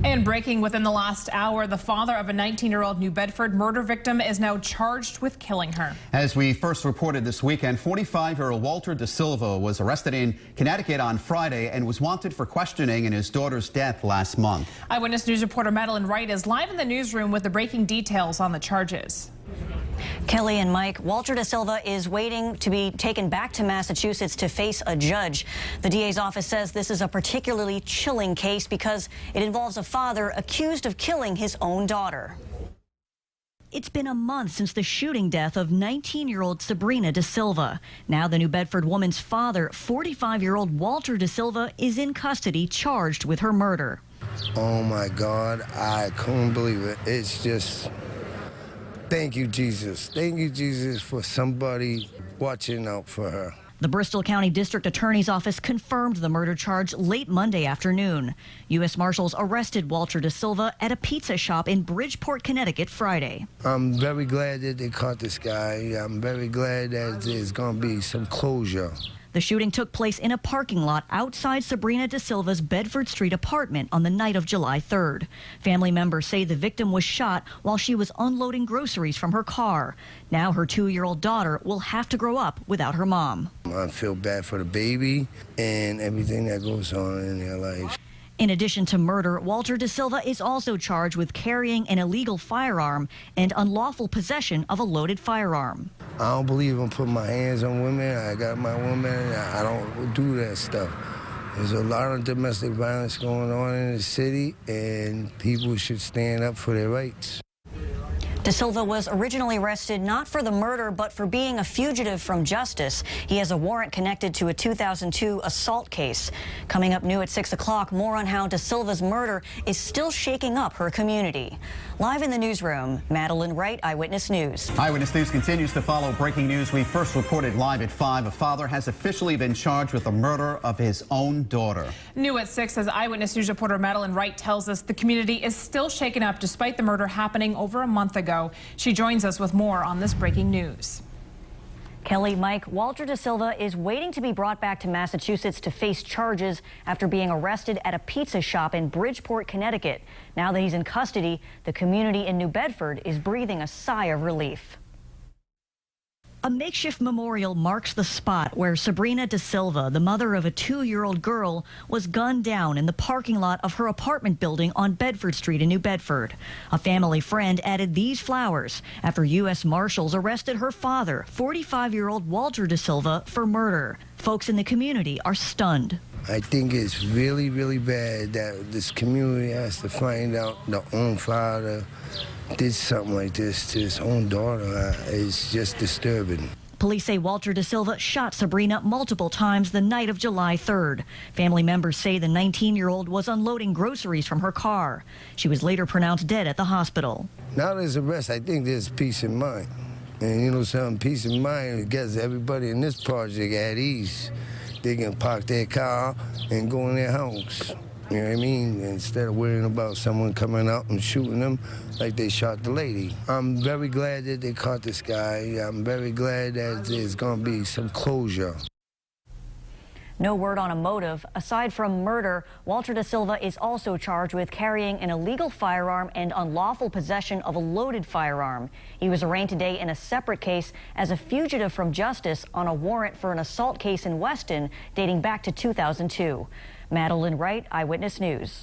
And breaking within the last hour, the father of a 19-year-old New Bedford murder victim is now charged with killing her. As we first reported this weekend, 45-year-old Walter DaSilva was arrested in Connecticut on Friday and was wanted for questioning in his daughter's death last month. Eyewitness News reporter Madeline Wright is live in the newsroom with the breaking details on the charges. Kelly and Mike, Walter DaSilva is waiting to be taken back to Massachusetts to face a judge. The DA's office says this is a particularly chilling case because it involves a father accused of killing his own daughter. It's been a month since the shooting death of 19-year-old Sabring DaSilva. Now the New Bedford woman's father, 45-year-old Walter DaSilva, is in custody charged with her murder. Oh my God, I couldn't believe it. It's just... Thank you, Jesus. Thank you, Jesus, for somebody watching out for her. The Bristol County District Attorney's Office confirmed the murder charge late Monday afternoon. U.S. Marshals arrested Walter DaSilva at a pizza shop in Bridgeport, Connecticut, Friday. I'm very glad that they caught this guy. I'm very glad that there's going to be some closure. The shooting took place in a parking lot outside Sabring DaSilva's Bedford Street apartment on the night of July 3rd. Family members say the victim was shot while she was unloading groceries from her car. Now her 2-year-old daughter will have to grow up without her mom. I feel bad for the baby and everything that goes on in their life. In addition to murder, Walter DaSilva is also charged with carrying an illegal firearm and unlawful possession of a loaded firearm. I don't believe in putting my hands on women. I got my woman. I don't do that stuff. There's a lot of domestic violence going on in the city, and people should stand up for their rights. DaSilva was originally arrested not for the murder, but for being a fugitive from justice. He has a warrant connected to a 2002 assault case. Coming up new at 6 o'clock, more on how DaSilva's murder is still shaking up her community. Live in the newsroom, Madeline Wright, Eyewitness News. Eyewitness News continues to follow breaking news. We first reported live at 5. A father has officially been charged with the murder of his own daughter. New at 6, as Eyewitness News reporter Madeline Wright tells us, the community is still shaken up despite the murder happening over a month ago. She joins us with more on this breaking news. Kelly, Mike, Walter DaSilva is waiting to be brought back to Massachusetts to face charges after being arrested at a pizza shop in Bridgeport, Connecticut. Now that he's in custody, the community in New Bedford is breathing a sigh of relief. A makeshift memorial marks the spot where Sabring DaSilva, the mother of a 2-year-old girl, was gunned down in the parking lot of her apartment building on Bedford Street in New Bedford. A family friend added these flowers after U.S. Marshals arrested her father, 45-year-old Walter DaSilva, for murder. Folks in the community are stunned. I think it's really, really bad that this community has to find out the own father did something like this to his own daughter. It's just disturbing. Police say Walter DaSilva shot Sabring multiple times the night of July 3rd. Family members say the 19-year-old was unloading groceries from her car. She was later pronounced dead at the hospital. Now there's arrest, I think there's peace of mind. And you know something, peace of mind gets everybody in this project at ease. They can park their car and go in their house. You know what I mean? Instead of worrying about someone coming out and shooting them like they shot the lady. I'm very glad that they caught this guy. I'm very glad that there's going to be some closure. No word on a motive. Aside from murder, Walter DaSilva is also charged with carrying an illegal firearm and unlawful possession of a loaded firearm. He was arraigned today in a separate case as a fugitive from justice on a warrant for an assault case in Weston dating back to 2002. Madeline Wright, Eyewitness News.